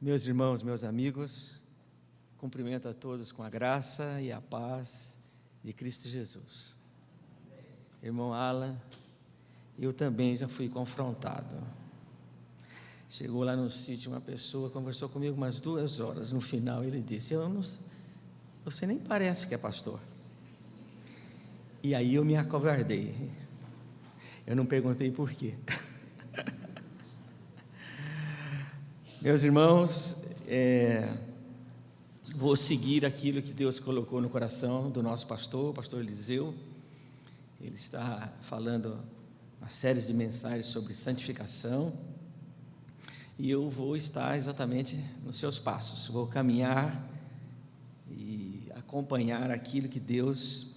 Meus irmãos, meus amigos, cumprimento a todos com a graça e a paz de Cristo Jesus. Irmão Alan, eu também já fui confrontado. Chegou lá no sítio uma pessoa, conversou comigo umas 2 horas, no final ele disse: você nem parece que é pastor. E aí eu me acovardei, eu não perguntei por quê. Meus irmãos, vou seguir aquilo que Deus colocou no coração do nosso pastor, o pastor Eliseu. Ele está falando uma série de mensagens sobre santificação, e eu vou estar exatamente nos seus passos, vou caminhar e acompanhar aquilo que Deus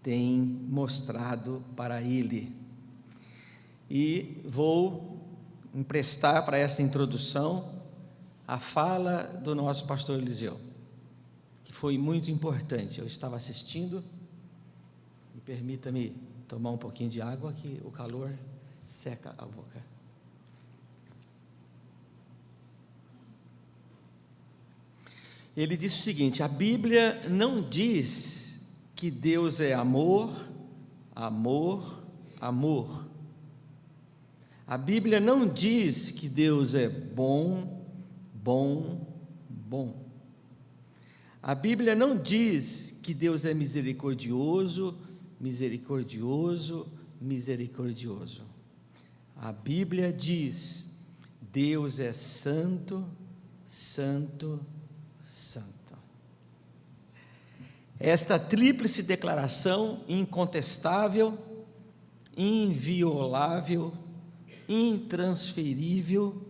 tem mostrado para ele, e vou emprestar para essa introdução a fala do nosso pastor Eliseu, que foi muito importante. Eu estava assistindo, e permita-me tomar um pouquinho de água, que o calor seca a boca. Ele disse o seguinte: a Bíblia não diz que Deus é amor, amor, amor. A Bíblia não diz que Deus é bom, bom, bom. A Bíblia não diz que Deus é misericordioso, misericordioso, misericordioso. A Bíblia diz: Deus é santo, santo, santo. Esta tríplice declaração incontestável, inviolável, intransferível,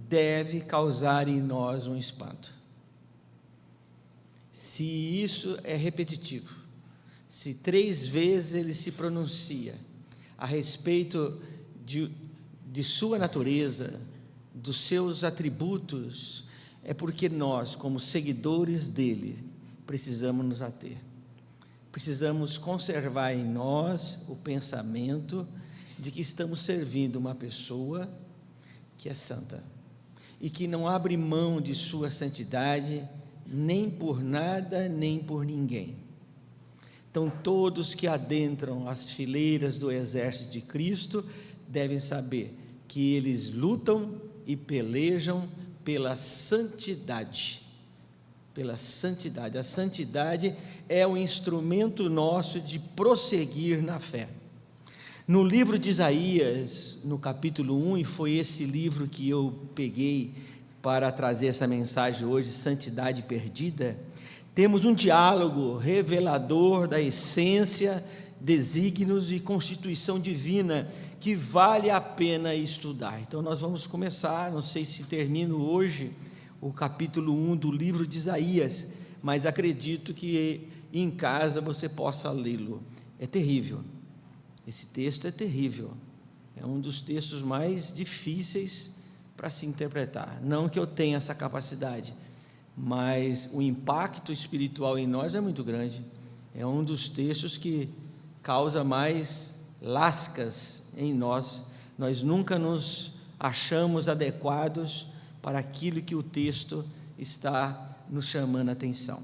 deve causar em nós um espanto. Se isso é repetitivo, se 3 vezes ele se pronuncia a respeito de sua natureza, dos seus atributos, é porque nós, como seguidores dele, precisamos nos ater. Precisamos conservar em nós o pensamento de que estamos servindo uma pessoa que é santa e que não abre mão de sua santidade, nem por nada, nem por ninguém. Então, todos que adentram as fileiras do exército de Cristo devem saber que eles lutam e pelejam pela santidade. Pela santidade. A santidade é o instrumento nosso de prosseguir na fé. No livro de Isaías, no capítulo 1, e foi esse livro que eu peguei para trazer essa mensagem hoje, Santidade Perdida, temos um diálogo revelador da essência, desígnios e constituição divina, que vale a pena estudar. Então nós vamos começar, não sei se termino hoje, o capítulo 1 do livro de Isaías, mas acredito que em casa você possa lê-lo. É terrível. Esse texto é terrível, é um dos textos mais difíceis para se interpretar. Não que eu tenha essa capacidade, mas o impacto espiritual em nós é muito grande. É um dos textos que causa mais lascas em nós. Nós nunca nos achamos adequados para aquilo que o texto está nos chamando a atenção.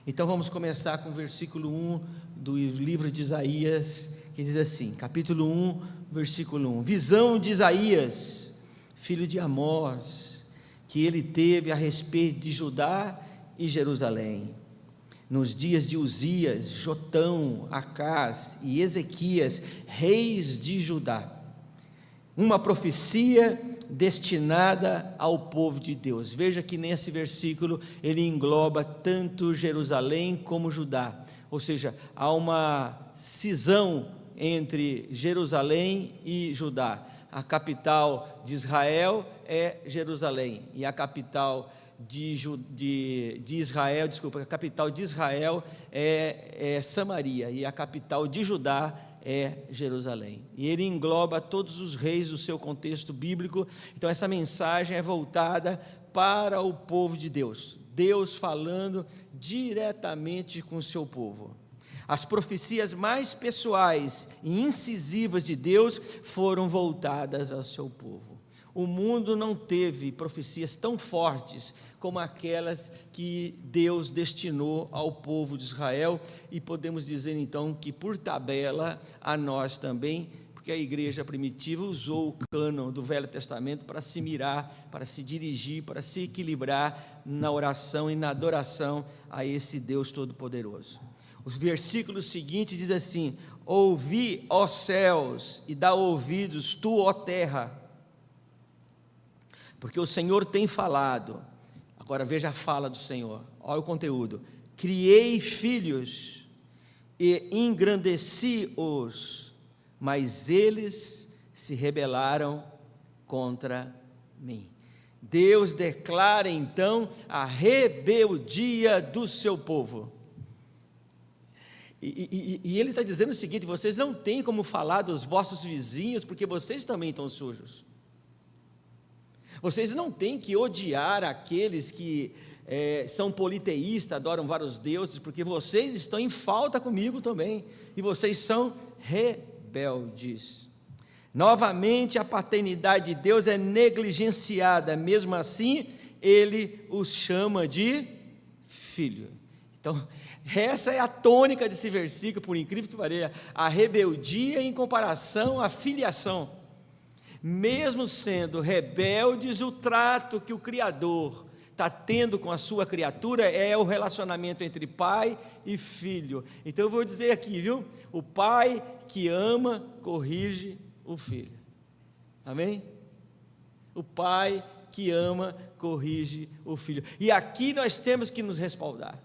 Então vamos começar com o versículo 1 do livro de Isaías, que diz assim, capítulo 1, versículo 1, visão de Isaías, filho de Amós, que ele teve a respeito de Judá e Jerusalém, nos dias de Uzias, Jotão, Acás e Ezequias, reis de Judá, uma profecia destinada ao povo de Deus. Veja que nesse versículo ele engloba tanto Jerusalém como Judá, ou seja, há uma cisão entre Jerusalém e Judá. A capital de Israel é Jerusalém, e a capital a capital de Israel é Samaria, e a capital de Judá é Jerusalém. E ele engloba todos os reis do seu contexto bíblico. Então essa mensagem é voltada para o povo de Deus, Deus falando diretamente com o seu povo. As profecias mais pessoais e incisivas de Deus foram voltadas ao seu povo. O mundo não teve profecias tão fortes como aquelas que Deus destinou ao povo de Israel, e podemos dizer então que por tabela a nós também, porque a igreja primitiva usou o cânon do Velho Testamento para se mirar, para se dirigir, para se equilibrar na oração e na adoração a esse Deus Todo-Poderoso. O versículo seguinte diz assim: ouvi, ó céus, e dá ouvidos tu, ó terra, porque o Senhor tem falado. Agora veja a fala do Senhor, olha o conteúdo: criei filhos e engrandeci-os, mas eles se rebelaram contra mim. Deus declara então a rebeldia do seu povo. E ele está dizendo o seguinte: vocês não têm como falar dos vossos vizinhos, porque vocês também estão sujos. Vocês não têm que odiar aqueles que são politeístas, adoram vários deuses, porque vocês estão em falta comigo também, e vocês são rebeldes. Novamente a paternidade de Deus é negligenciada, mesmo assim ele os chama de filho. Então essa é a tônica desse versículo, por incrível que pareça, a rebeldia em comparação à filiação. Mesmo sendo rebeldes, o trato que o Criador está tendo com a sua criatura é o relacionamento entre pai e filho. Então eu vou dizer aqui, viu? O pai que ama, corrige o filho. Amém? O pai que ama, corrige o filho. E aqui nós temos que nos respaldar,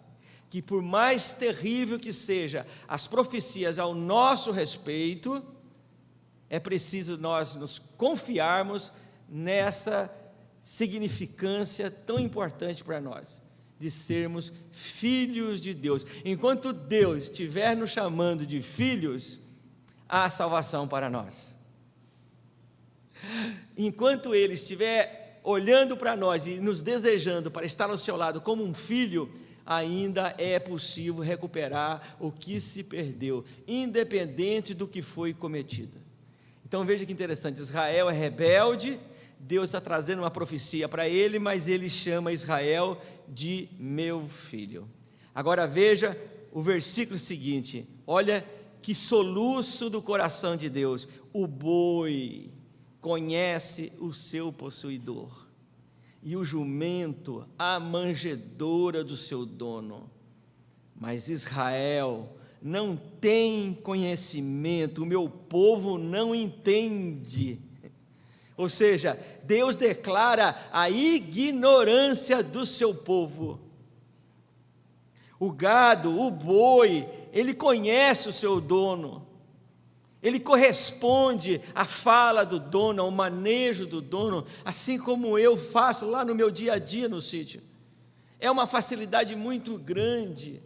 que por mais terrível que seja as profecias ao nosso respeito, é preciso nós nos confiarmos nessa significância tão importante para nós, de sermos filhos de Deus. Enquanto Deus estiver nos chamando de filhos, há salvação para nós. Enquanto Ele estiver olhando para nós e nos desejando para estar ao seu lado como um filho, ainda é possível recuperar o que se perdeu, independente do que foi cometido. Então veja que interessante, Israel é rebelde, Deus está trazendo uma profecia para ele, mas ele chama Israel de meu filho. Agora veja o versículo seguinte, olha que soluço do coração de Deus: o boi conhece o seu possuidor, e o jumento a manjedoura do seu dono, mas Israel não tem conhecimento, o meu povo não entende. Ou seja, Deus declara a ignorância do seu povo. O gado, o boi, ele conhece o seu dono, ele corresponde à fala do dono, ao manejo do dono, assim como eu faço lá no meu dia a dia no sítio. É uma facilidade muito grande.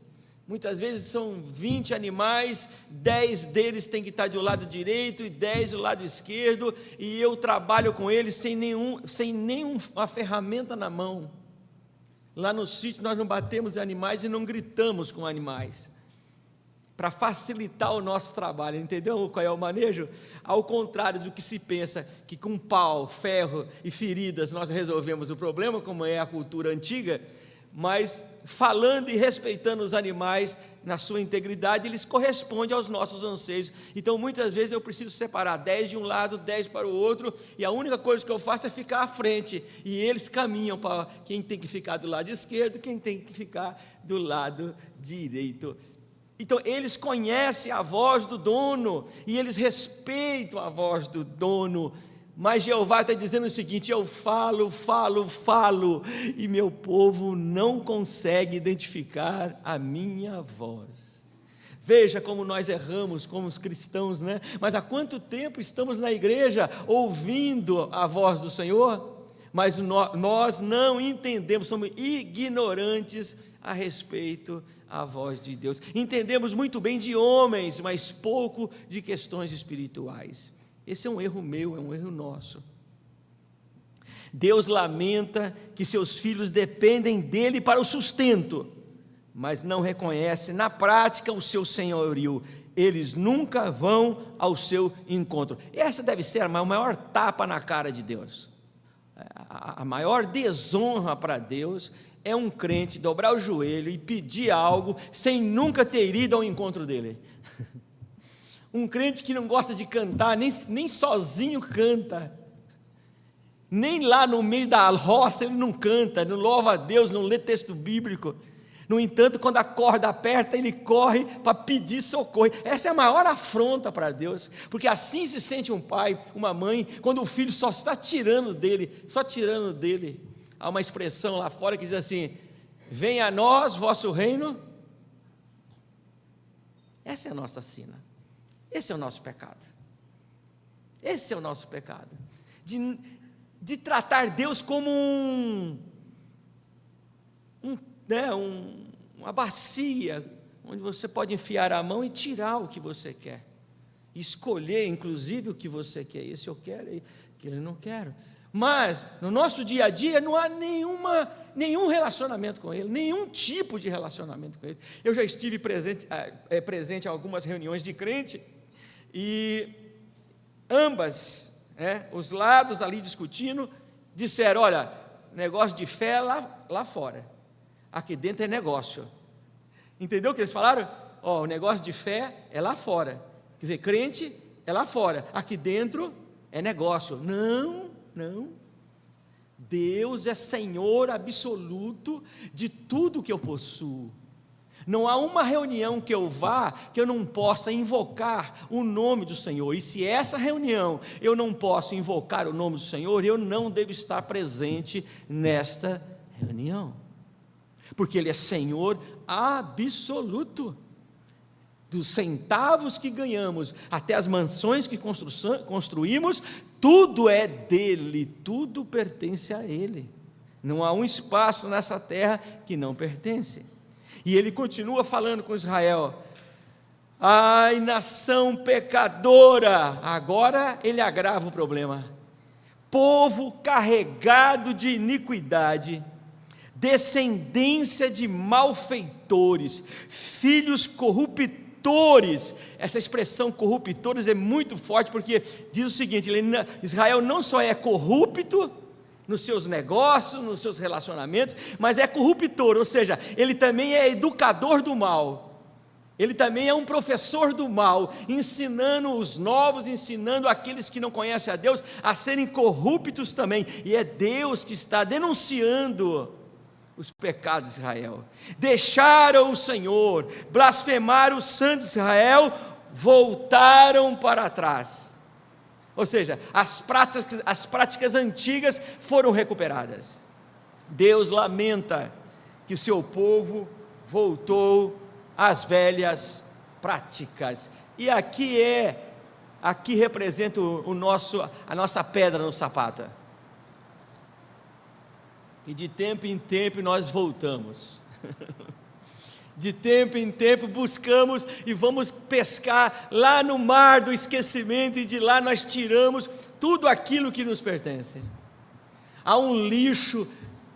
Muitas vezes são 20 animais, 10 deles têm que estar do lado direito e 10 do lado esquerdo, e eu trabalho com eles sem nenhuma ferramenta na mão. Lá no sítio nós não batemos em animais e não gritamos com animais, para facilitar o nosso trabalho, entendeu qual é o manejo? Ao contrário do que se pensa, que com pau, ferro e feridas nós resolvemos o problema, como é a cultura antiga, mas falando e respeitando os animais na sua integridade, eles correspondem aos nossos anseios. Então muitas vezes eu preciso separar 10 de um lado, 10 para o outro, e a única coisa que eu faço é ficar à frente, e eles caminham para quem tem que ficar do lado esquerdo, quem tem que ficar do lado direito. Então eles conhecem a voz do dono, e eles respeitam a voz do dono. Mas Jeová está dizendo o seguinte: eu falo, e meu povo não consegue identificar a minha voz. Veja como nós erramos como os cristãos, né? Mas há quanto tempo estamos na igreja ouvindo a voz do Senhor? Mas nós não entendemos, somos ignorantes a respeito da voz de Deus. Entendemos muito bem de homens, mas pouco de questões espirituais. Esse é um erro meu, é um erro nosso. Deus lamenta que seus filhos dependem dele para o sustento, mas não reconhece na prática o seu senhorio. Eles nunca vão ao seu encontro. Essa deve ser a maior tapa na cara de Deus. a maior desonra para Deus é um crente dobrar o joelho e pedir algo sem nunca ter ido ao encontro dele. Um crente que não gosta de cantar, nem sozinho canta, nem lá no meio da roça ele não canta, não louva a Deus, não lê texto bíblico. No entanto, quando a corda aperta, ele corre para pedir socorro. Essa é a maior afronta para Deus, porque assim se sente um pai, uma mãe, quando o filho só está tirando dele. Há uma expressão lá fora que diz assim: venha a nós, vosso reino. Essa é a nossa sina, esse é o nosso pecado, de tratar Deus como uma bacia, onde você pode enfiar a mão e tirar o que você quer, escolher inclusive o que você quer. Esse eu quero, aquele eu não quero. Mas no nosso dia a dia não há nenhum relacionamento com Ele, nenhum tipo de relacionamento com Ele. Eu já estive presente em algumas reuniões de crente, e ambas, os lados ali discutindo, disseram: olha, negócio de fé lá fora, aqui dentro é negócio. Entendeu o que eles falaram? O negócio de fé é lá fora, quer dizer, crente é lá fora, aqui dentro é negócio. Não, Deus é Senhor absoluto de tudo que eu possuo. Não há uma reunião que eu vá que eu não possa invocar o nome do Senhor, e se essa reunião eu não posso invocar o nome do Senhor, eu não devo estar presente nesta reunião, porque Ele é Senhor absoluto. Dos centavos que ganhamos até as mansões que construímos, tudo é dele, tudo pertence a Ele. Não há um espaço nessa terra que não pertence. E Ele continua falando com Israel: ai, nação pecadora. Agora Ele agrava o problema: povo carregado de iniquidade, descendência de malfeitores, filhos corruptores. Essa expressão corruptores é muito forte, porque diz o seguinte: Israel não só é corrupto nos seus negócios, nos seus relacionamentos, mas é corruptor, ou seja, ele também é educador do mal, ele também é um professor do mal, ensinando os novos, ensinando aqueles que não conhecem a Deus a serem corruptos também. E é Deus que está denunciando os pecados de Israel. Deixaram o Senhor, blasfemaram o Santo de Israel, voltaram para trás. Ou seja, as práticas antigas foram recuperadas. Deus lamenta que o seu povo voltou às velhas práticas. E aqui representa a nossa pedra no sapato. E de tempo em tempo nós voltamos. De tempo em tempo buscamos e vamos pescar lá no mar do esquecimento, e de lá nós tiramos tudo aquilo que nos pertence. Há um lixo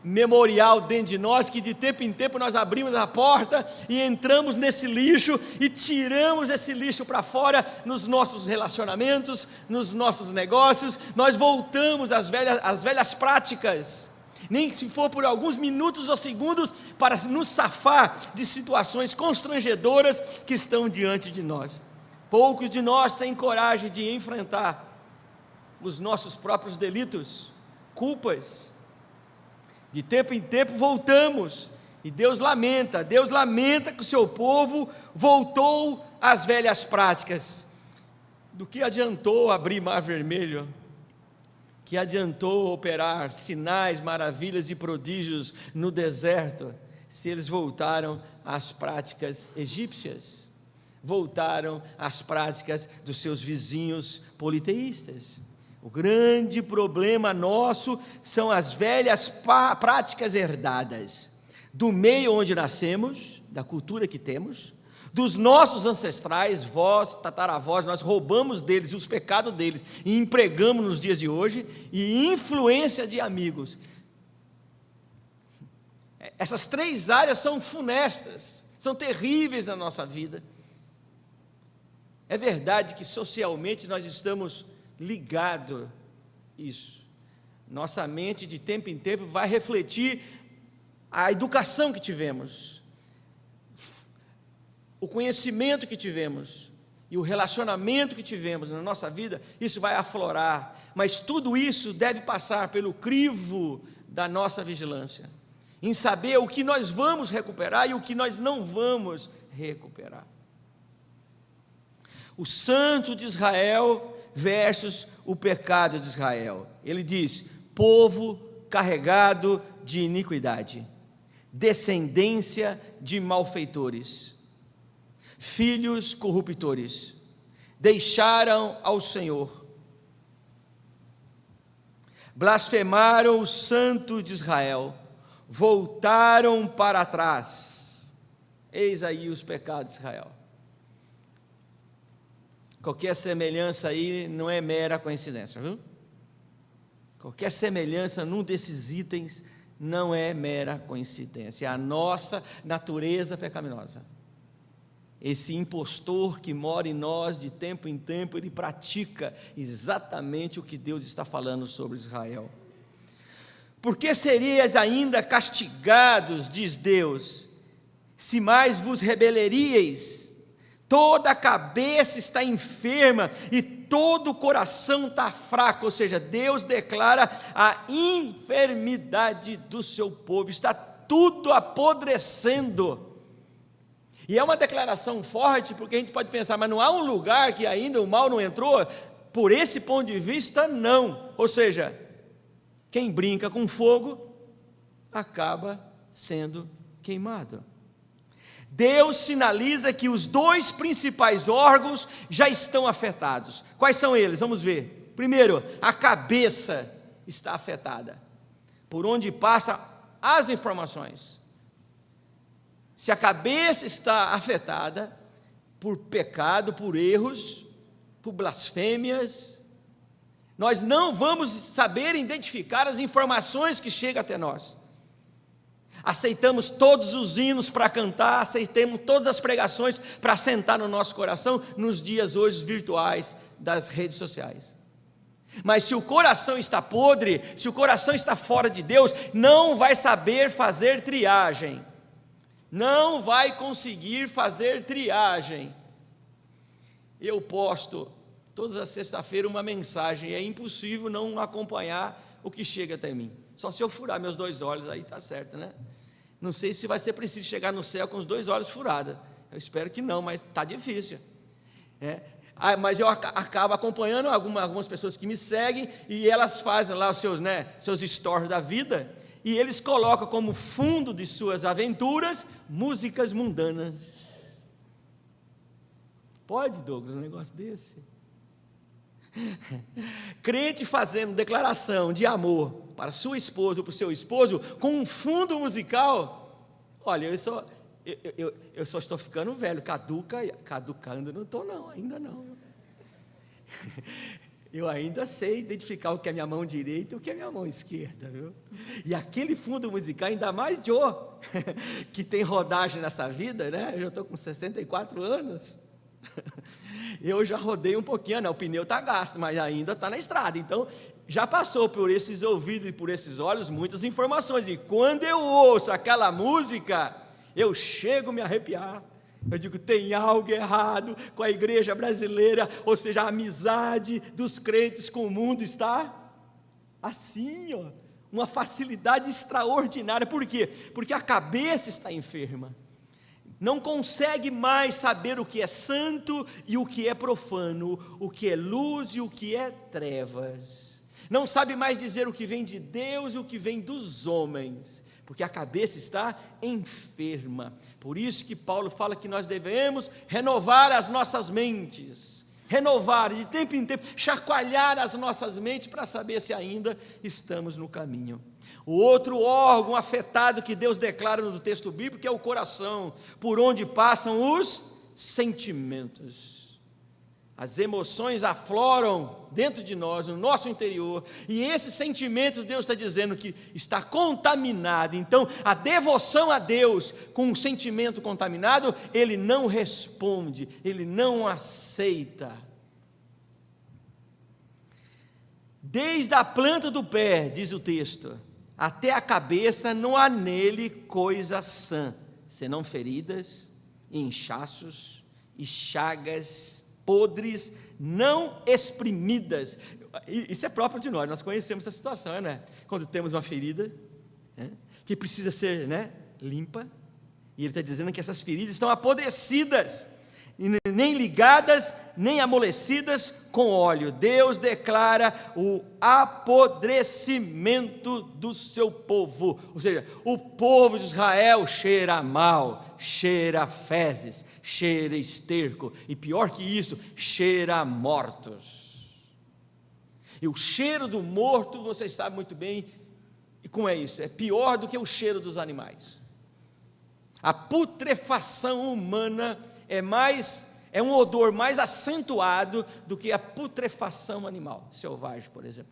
memorial dentro de nós, que de tempo em tempo nós abrimos a porta e entramos nesse lixo e tiramos esse lixo para fora, nos nossos relacionamentos, nos nossos negócios. Nós voltamos às velhas práticas, nem que se for por alguns minutos ou segundos, para nos safar de situações constrangedoras que estão diante de nós. Poucos de nós têm coragem de enfrentar os nossos próprios delitos, culpas. De tempo em tempo voltamos, e Deus lamenta que o seu povo voltou às velhas práticas. Do que adiantou abrir mar vermelho? Que adiantou operar sinais, maravilhas e prodígios no deserto, se eles voltaram às práticas egípcias, voltaram às práticas dos seus vizinhos politeístas? O grande problema nosso são as velhas práticas herdadas do meio onde nascemos, da cultura que temos, dos nossos ancestrais, vós, tataravós. Nós roubamos deles os pecados deles e empregamos nos dias de hoje, e influência de amigos. Essas três áreas são funestas, são terríveis na nossa vida. É verdade que socialmente nós estamos ligados a isso, Nossa mente, de tempo em tempo, vai refletir a educação que tivemos, o conhecimento que tivemos e o relacionamento que tivemos na nossa vida. Isso vai aflorar, mas tudo isso deve passar pelo crivo da nossa vigilância, em saber o que nós vamos recuperar e o que nós não vamos recuperar. O santo de Israel versus o pecado de Israel. Ele diz: povo carregado de iniquidade, descendência de malfeitores, filhos corruptores, deixaram ao Senhor, blasfemaram o santo de Israel, voltaram para trás. Eis aí os pecados de Israel. Qualquer semelhança aí não é mera coincidência, viu? Qualquer semelhança num desses itens não é mera coincidência, é a nossa natureza pecaminosa. Esse impostor que mora em nós de tempo em tempo, ele pratica exatamente o que Deus está falando sobre Israel. Por que seríeis ainda castigados, diz Deus, se mais vos rebeleríeis? Toda a cabeça está enferma e todo o coração está fraco. Ou seja, Deus declara a enfermidade do seu povo, está tudo apodrecendo. E é uma declaração forte, porque a gente pode pensar, mas não há um lugar que ainda o mal não entrou? Por esse ponto de vista, não. Ou seja, quem brinca com fogo acaba sendo queimado. Deus sinaliza que os dois principais órgãos já estão afetados. Quais são eles? Vamos ver. Primeiro, a cabeça está afetada, por onde passa as informações. Se a cabeça está afetada por pecado, por erros, por blasfêmias, nós não vamos saber identificar as informações que chegam até nós. Aceitamos todos os hinos para cantar, aceitamos todas as pregações para sentar no nosso coração nos dias hoje virtuais das redes sociais. Mas se o coração está podre, se o coração está fora de Deus, não vai saber fazer triagem, não vai conseguir fazer triagem. Eu posto todas as sexta-feiras uma mensagem, é impossível não acompanhar o que chega até mim. Só se eu furar meus dois olhos, aí está certo, né? Não sei se vai ser preciso chegar no céu com os dois olhos furados. Eu espero que não, mas está difícil. Mas eu acabo acompanhando algumas pessoas que me seguem, e elas fazem lá os seus stories da vida, e eles colocam como fundo de suas aventuras músicas mundanas. Pode, Douglas, um negócio desse? Crente fazendo declaração de amor para sua esposa ou para o seu esposo com um fundo musical. Olha, eu só estou ficando velho, caducando não estou não, ainda não. Eu ainda sei identificar o que é minha mão direita e o que é minha mão esquerda, viu? E aquele fundo musical, ainda mais Joe, que tem rodagem nessa vida, né? Eu já estou com 64 anos. Eu já rodei um pouquinho, né? O pneu está gasto, mas ainda está na estrada. Então, já passou por esses ouvidos e por esses olhos muitas informações. E quando eu ouço aquela música, eu chego a me arrepiar. Eu digo, tem algo errado com a igreja brasileira, ou seja, a amizade dos crentes com o mundo está assim, ó, uma facilidade extraordinária. Por quê? Porque a cabeça está enferma. Não consegue mais saber o que é santo e o que é profano, o que é luz e o que é trevas. Não sabe mais dizer o que vem de Deus e o que vem dos homens, porque a cabeça está enferma. Por isso que Paulo fala que nós devemos renovar as nossas mentes, renovar de tempo em tempo, chacoalhar as nossas mentes para saber se ainda estamos no caminho. O outro órgão afetado que Deus declara no texto bíblico é o coração, por onde passam os sentimentos. As emoções afloram dentro de nós, no nosso interior, e esses sentimentos Deus está dizendo que está contaminado. Então, a devoção a Deus com um sentimento contaminado, ele não responde, ele não aceita. desde a planta do pé, diz o texto, até a cabeça, não há nele coisa sã, senão feridas, e inchaços, e chagas podres, não exprimidas. Isso é próprio de nós conhecemos essa situação, né? Quando temos uma ferida, né, que precisa ser, né, limpa, e ele está dizendo que essas feridas estão apodrecidas, nem ligadas, nem amolecidas com óleo. Deus declara o apodrecimento do seu povo, ou seja, o povo de Israel cheira mal, cheira fezes, cheira esterco, e pior que isso, cheira mortos. E o cheiro do morto, vocês sabem muito bem, e como é isso? É pior do que o cheiro dos animais. A putrefação humana é um odor mais acentuado do que a putrefação animal, selvagem, por exemplo.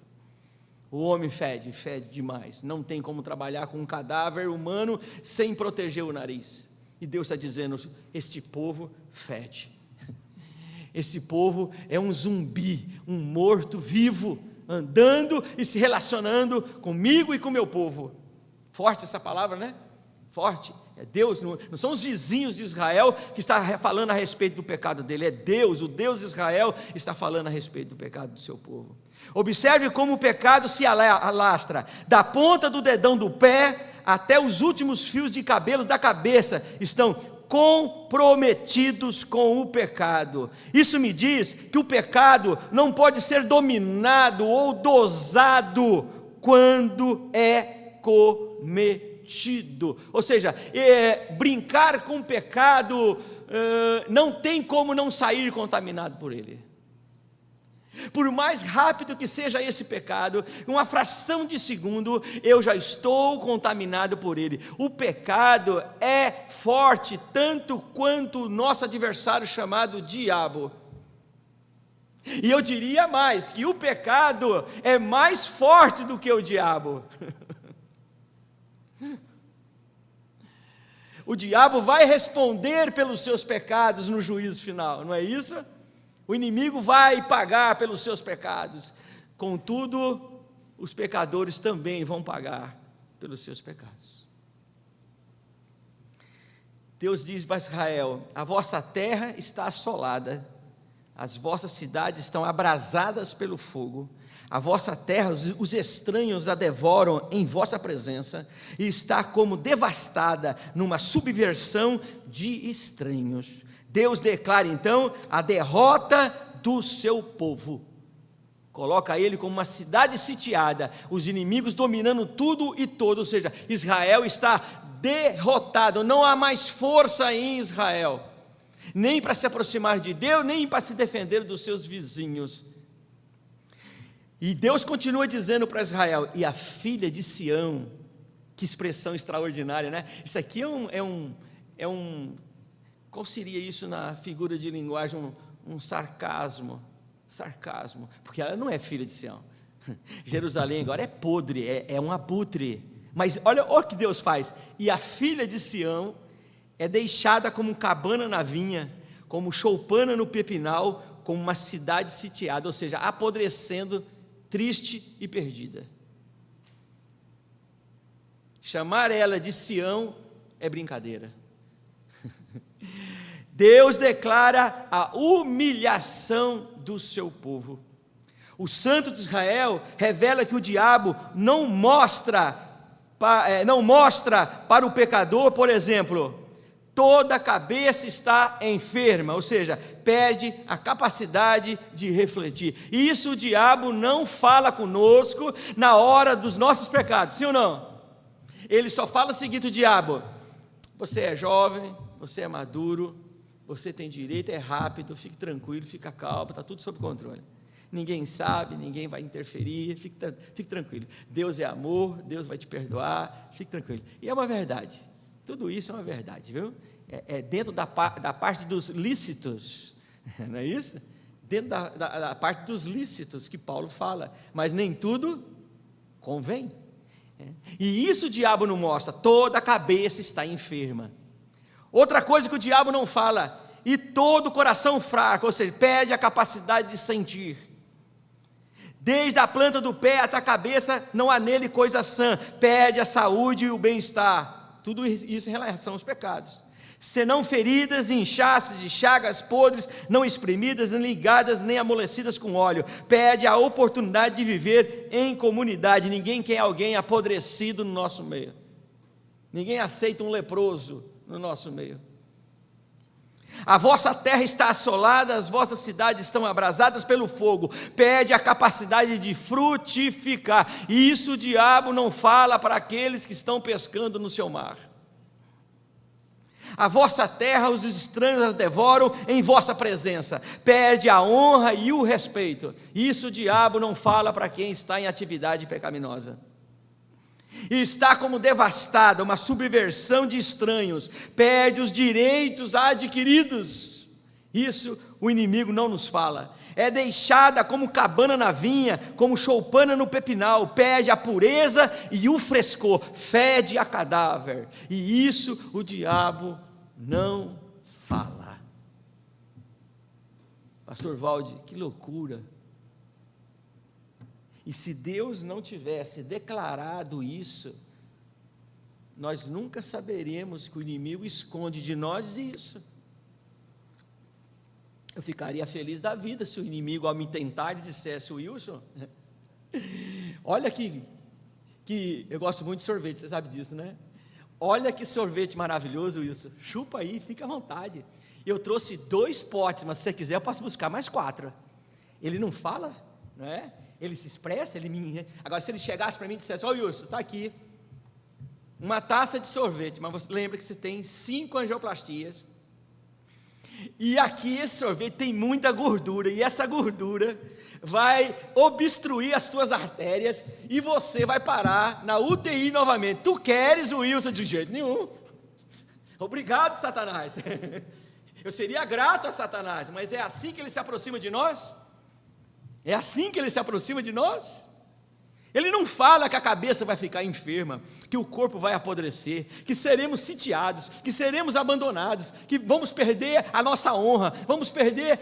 O homem fede demais, não tem como trabalhar com um cadáver humano sem proteger o nariz, e Deus está dizendo, este povo fede, esse povo é um zumbi, um morto vivo, andando e se relacionando comigo e com meu povo. Forte essa palavra, né? Forte. É Deus, não são os vizinhos de Israel que está falando a respeito do pecado dele, é Deus, o Deus de Israel está falando a respeito do pecado do seu povo. Observe como o pecado se alastra, da ponta do dedão do pé até os últimos fios de cabelos da cabeça, estão comprometidos com o pecado. Isso me diz que o pecado não pode ser dominado ou dosado quando é cometido. Ou seja, brincar com o pecado, não tem como não sair contaminado por ele. Por mais rápido que seja esse pecado, uma fração de segundo, eu já estou contaminado por ele. O pecado é forte, tanto quanto o nosso adversário chamado diabo. E eu diria mais, que o pecado é mais forte do que o diabo. O diabo vai responder pelos seus pecados no juízo final, não é isso? O inimigo vai pagar pelos seus pecados, contudo, os pecadores também vão pagar pelos seus pecados. Deus diz para Israel: a vossa terra está assolada, as vossas cidades estão abrasadas pelo fogo, a vossa terra, os estranhos a devoram em vossa presença, e está como devastada numa subversão de estranhos. Deus declara então a derrota do seu povo, coloca ele como uma cidade sitiada, os inimigos dominando tudo e todos, ou seja, Israel está derrotado, não há mais força em Israel, nem para se aproximar de Deus, nem para se defender dos seus vizinhos. E Deus continua dizendo para Israel: e a filha de Sião, que expressão extraordinária, né? Isso aqui qual seria isso na figura de linguagem? Um sarcasmo, porque ela não é filha de Sião. Jerusalém agora é podre, é um abutre, mas olha o que Deus faz: e a filha de Sião é deixada como cabana na vinha, como choupana no pepinal, como uma cidade sitiada, ou seja, apodrecendo, triste e perdida. Chamar ela de Sião é brincadeira. Deus declara a humilhação do seu povo. O Santo de Israel revela que o diabo não mostra para o pecador, por exemplo, toda a cabeça está enferma, ou seja, perde a capacidade de refletir. E isso o diabo não fala conosco na hora dos nossos pecados, sim ou não? Ele só fala o seguinte: o diabo: você é jovem, você é maduro, você tem direito, é rápido, fique tranquilo, fica calmo, está tudo sob controle. Ninguém sabe, ninguém vai interferir, fique tranquilo. Deus é amor, Deus vai te perdoar, fique tranquilo. E é uma verdade. Tudo isso é uma verdade, viu? É dentro da parte dos lícitos, não é isso? Dentro da parte dos lícitos que Paulo fala, mas nem tudo convém. E isso o diabo não mostra, toda a cabeça está enferma. Outra coisa que o diabo não fala: e todo o coração fraco, ou seja, perde a capacidade de sentir. Desde a planta do pé até a cabeça, não há nele coisa sã, perde a saúde e o bem-estar. Tudo isso em relação aos pecados. Senão feridas, inchaços e chagas podres, não espremidas, nem ligadas, nem amolecidas com óleo. Perde a oportunidade de viver em comunidade. Ninguém quer alguém apodrecido no nosso meio. Ninguém aceita um leproso no nosso meio. A vossa terra está assolada, as vossas cidades estão abrasadas pelo fogo. Perde a capacidade de frutificar. E isso o diabo não fala para aqueles que estão pescando no seu mar. A vossa terra, os estranhos a devoram em vossa presença. Perde a honra e o respeito. Isso o diabo não fala para quem está em atividade pecaminosa. E está como devastada, uma subversão de estranhos. Perde os direitos adquiridos. Isso o inimigo não nos fala. É deixada como cabana na vinha, como choupana no pepinal, perde a pureza e o frescor, fede a cadáver, e isso o diabo não fala. Pastor Valde, que loucura! E se Deus não tivesse declarado isso, nós nunca saberíamos que o inimigo esconde de nós isso. Eu ficaria feliz da vida se o inimigo, ao me tentar, dissesse: Wilson, olha que eu gosto muito de sorvete, você sabe disso, né? Olha que sorvete maravilhoso, Wilson, chupa aí, fica à vontade. Eu trouxe 2 potes, mas se você quiser eu posso buscar mais 4. Ele não fala, não é? Ele se expressa, agora se ele chegasse para mim e dissesse: Wilson, está aqui uma taça de sorvete, mas você lembra que você tem 5 angioplastias, e aqui esse sorvete tem muita gordura, e essa gordura vai obstruir as tuas artérias, e você vai parar na UTI novamente. Tu queres, o Wilson? De jeito nenhum. Obrigado, Satanás. Eu seria grato a Satanás, mas é assim que ele se aproxima de nós? É assim que ele se aproxima de nós? Ele não fala que a cabeça vai ficar enferma, que o corpo vai apodrecer, que seremos sitiados, que seremos abandonados, que vamos perder a nossa honra, vamos perder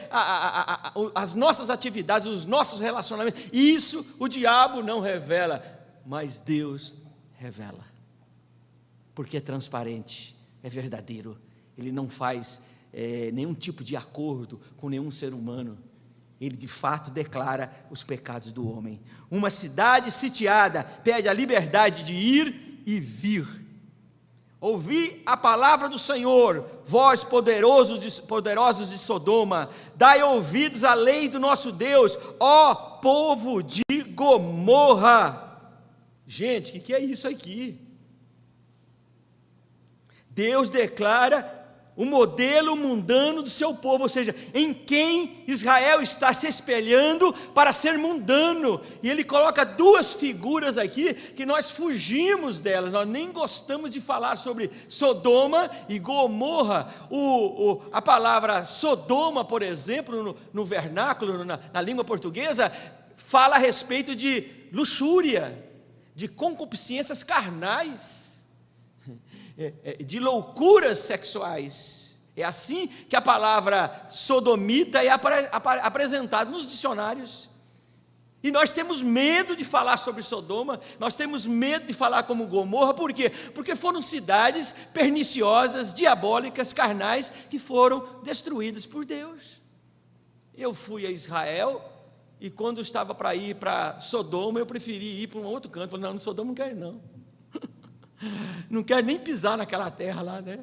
as nossas atividades, os nossos relacionamentos. Isso o diabo não revela, mas Deus revela, porque é transparente, é verdadeiro. Ele não faz nenhum tipo de acordo com nenhum ser humano. Ele de fato declara os pecados do homem. Uma cidade sitiada perde a liberdade de ir e vir. Ouvi a palavra do Senhor, vós poderosos de Sodoma, dai ouvidos à lei do nosso Deus, ó povo de Gomorra. Gente, o que é isso aqui? Deus declara o modelo mundano do seu povo, ou seja, em quem Israel está se espelhando para ser mundano. E ele coloca 2 figuras aqui que nós fugimos delas, nós nem gostamos de falar sobre Sodoma e Gomorra. A palavra Sodoma, por exemplo, no vernáculo, na língua portuguesa, fala a respeito de luxúria, de concupiscências carnais, de loucuras sexuais. É assim que a palavra sodomita é apresentada nos dicionários. E nós temos medo de falar sobre Sodoma, nós temos medo de falar como Gomorra. Por quê? Porque foram cidades perniciosas, diabólicas, carnais, que foram destruídas por Deus. Eu fui a Israel, e quando estava para ir para Sodoma, eu preferi ir para um outro canto. Falei: não, Sodoma não quero não. Não quero nem pisar naquela terra lá, né?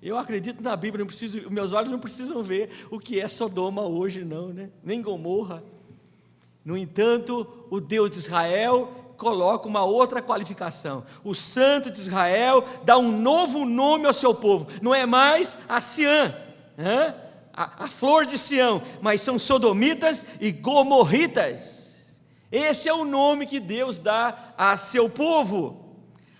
Eu acredito na Bíblia, meus olhos não precisam ver o que é Sodoma hoje, não, né? Nem Gomorra. No entanto, o Deus de Israel coloca uma outra qualificação. O Santo de Israel dá um novo nome ao seu povo. Não é mais a Siã, a flor de Sião, mas são sodomitas e gomorritas. Esse é o nome que Deus dá a seu povo.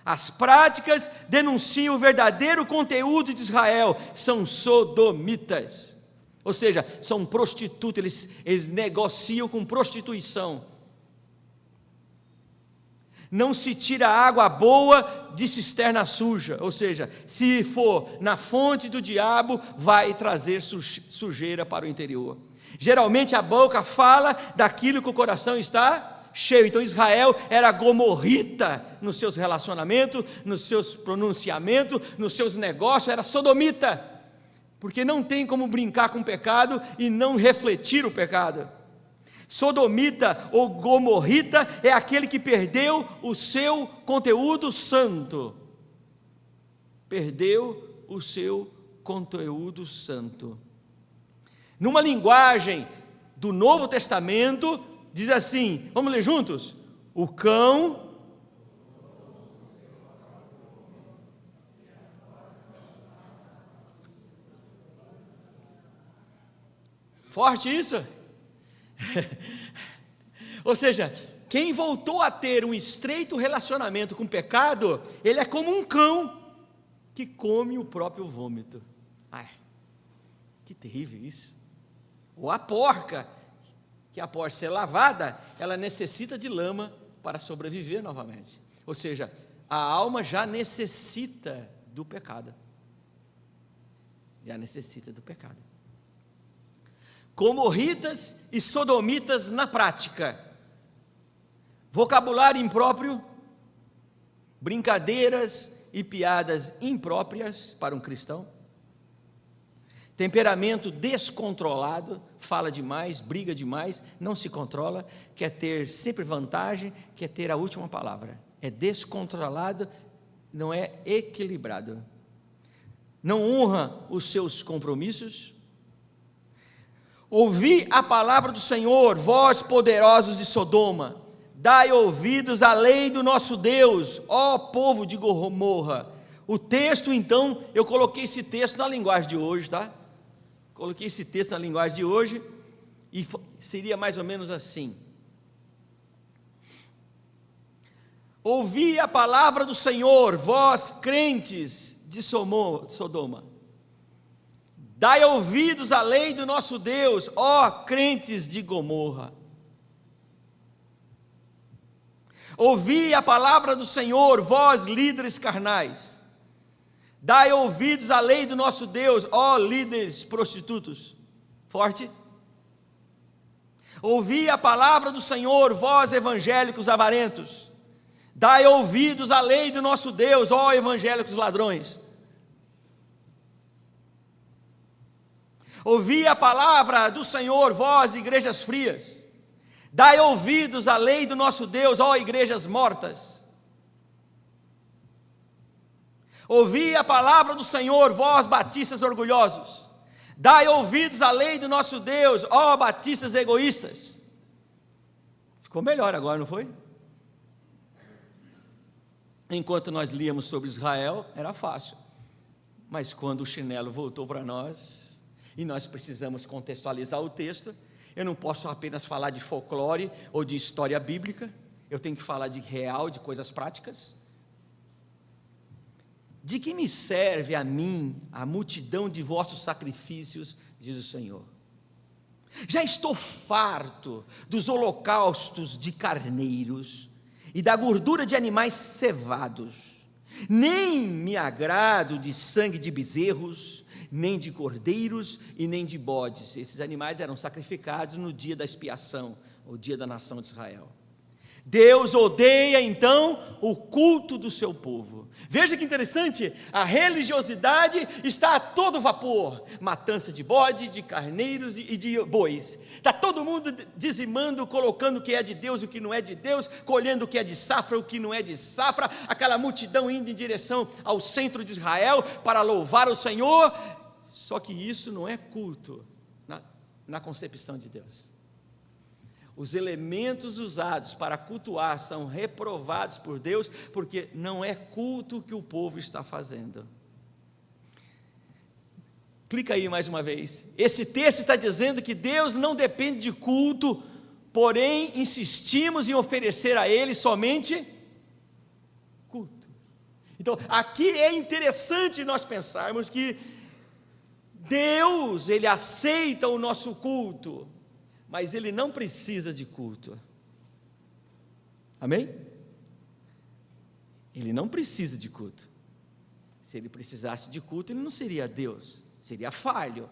As práticas denunciam o verdadeiro conteúdo de Israel, são sodomitas, ou seja, são prostitutas, eles negociam com prostituição. Não se tira água boa de cisterna suja, ou seja, se for na fonte do diabo, vai trazer sujeira para o interior. Geralmente a boca fala daquilo que o coração está cheio. Então Israel era gomorrita nos seus relacionamentos, nos seus pronunciamentos, nos seus negócios, era sodomita, porque não tem como brincar com o pecado e não refletir o pecado. Sodomita ou gomorrita é aquele que perdeu o seu conteúdo santo. Perdeu o seu conteúdo santo. Numa linguagem do Novo Testamento, diz assim, vamos ler juntos? O cão forte isso? Ou seja, quem voltou a ter um estreito relacionamento com o pecado, ele é como um cão que come o próprio vômito. Ai, que terrível isso. Ou a porca, que após ser lavada, ela necessita de lama para sobreviver novamente. Ou seja, a alma já necessita do pecado. Já necessita do pecado. Gomorritas e sodomitas na prática. Vocabulário impróprio, brincadeiras e piadas impróprias para um cristão. Temperamento descontrolado, fala demais, briga demais, não se controla, quer ter sempre vantagem, quer ter a última palavra. É descontrolado, não é equilibrado. Não honra os seus compromissos. Ouvi a palavra do Senhor, vós poderosos de Sodoma, dai ouvidos à lei do nosso Deus, ó povo de Gomorra. O texto, então, eu coloquei esse texto na linguagem de hoje, tá? Coloquei esse texto na linguagem de hoje, e seria mais ou menos assim. Ouvi a palavra do Senhor, vós crentes de Sodoma, dai ouvidos à lei do nosso Deus, ó crentes de Gomorra. Ouvi a palavra do Senhor, vós líderes carnais, dai ouvidos à lei do nosso Deus, ó líderes prostitutos. Forte. Ouvi a palavra do Senhor, vós evangélicos avarentos, dai ouvidos à lei do nosso Deus, ó evangélicos ladrões. Ouvi a palavra do Senhor, vós igrejas frias, dai ouvidos à lei do nosso Deus, ó igrejas mortas. Ouvi a palavra do Senhor, vós batistas orgulhosos, dai ouvidos à lei do nosso Deus, ó batistas egoístas. Ficou melhor agora, não foi? Enquanto nós líamos sobre Israel, era fácil, mas quando o chinelo voltou para nós, e nós precisamos contextualizar o texto, eu não posso apenas falar de folclore ou de história bíblica, eu tenho que falar de real, de coisas práticas. De que me serve a mim a multidão de vossos sacrifícios, diz o Senhor? Já estou farto dos holocaustos de carneiros e da gordura de animais cevados, nem me agrado de sangue de bezerros, nem de cordeiros e nem de bodes. Esses animais eram sacrificados no dia da expiação, o dia da nação de Israel. Deus odeia então o culto do seu povo. Veja que interessante, a religiosidade está a todo vapor, matança de bode, de carneiros e de bois, está todo mundo dizimando, colocando o que é de Deus e o que não é de Deus, colhendo o que é de safra, o que não é de safra, aquela multidão indo em direção ao centro de Israel para louvar o Senhor. Só que isso não é culto na concepção de Deus. Os elementos usados para cultuar são reprovados por Deus, porque não é culto que o povo está fazendo. Clica aí mais uma vez. Esse texto está dizendo que Deus não depende de culto, porém insistimos em oferecer a Ele somente culto. Então, aqui é interessante nós pensarmos que Deus, Ele aceita o nosso culto, mas Ele não precisa de culto. Amém? Ele não precisa de culto. Se Ele precisasse de culto, Ele não seria Deus, seria falho.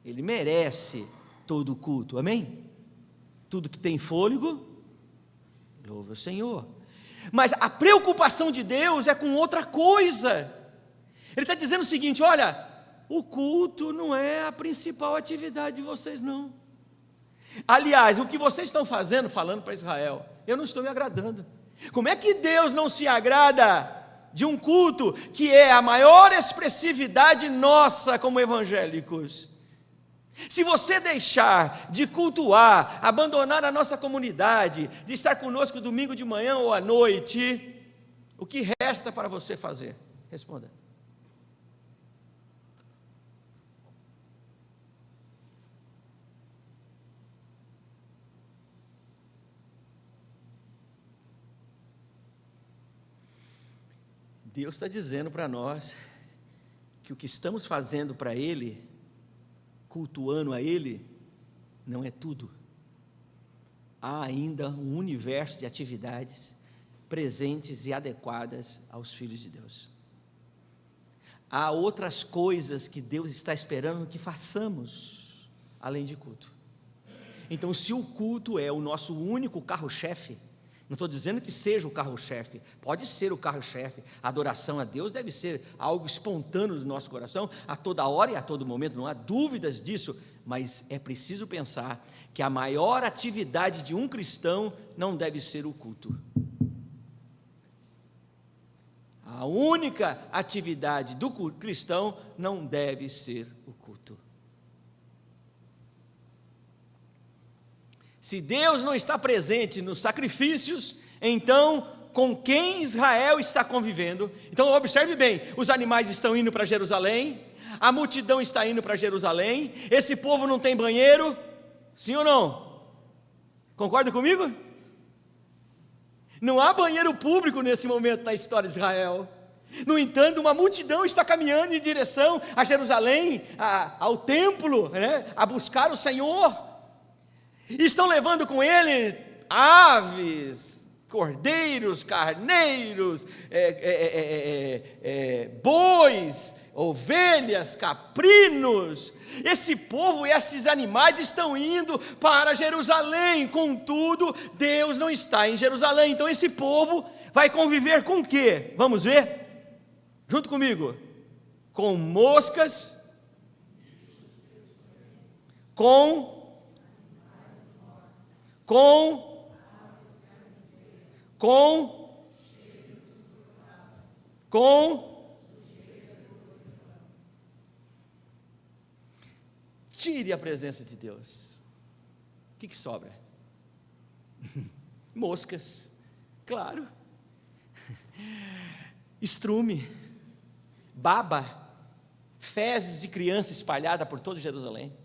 Ele merece todo o culto, amém? Tudo que tem fôlego, louva o Senhor. Mas a preocupação de Deus é com outra coisa. Ele está dizendo o seguinte: olha, o culto não é a principal atividade de vocês, não. Aliás, o que vocês estão fazendo, falando para Israel, eu não estou me agradando. Como é que Deus não se agrada de um culto que é a maior expressividade nossa como evangélicos? Se você deixar de cultuar, abandonar a nossa comunidade, de estar conosco domingo de manhã ou à noite, o que resta para você fazer? Responda. Deus está dizendo para nós que o que estamos fazendo para Ele, cultuando a Ele, não é tudo. Há ainda um universo de atividades presentes e adequadas aos filhos de Deus. Há outras coisas que Deus está esperando que façamos, além de culto. Então, se o culto é o nosso único carro-chefe, não estou dizendo que seja o carro-chefe, pode ser o carro-chefe, a adoração a Deus deve ser algo espontâneo do nosso coração, a toda hora e a todo momento, não há dúvidas disso, mas é preciso pensar que a maior atividade de um cristão não deve ser o culto. A única atividade do cristão não deve ser o culto. Se Deus não está presente nos sacrifícios, então com quem Israel está convivendo? Então observe bem, os animais estão indo para Jerusalém, a multidão está indo para Jerusalém, esse povo não tem banheiro, sim ou não? Concorda comigo? Não há banheiro público nesse momento na história de Israel. No entanto, uma multidão está caminhando em direção a Jerusalém, ao templo, né, a buscar o Senhor. Estão levando com ele aves, cordeiros, carneiros, bois, ovelhas, caprinos. Esse povo e esses animais estão indo para Jerusalém, contudo, Deus não está em Jerusalém. Então esse povo vai conviver com o quê? Vamos ver? Junto comigo. Com moscas, com tire a presença de Deus. O que sobra? Moscas, claro. Estrume, baba, fezes de criança espalhada por todo Jerusalém.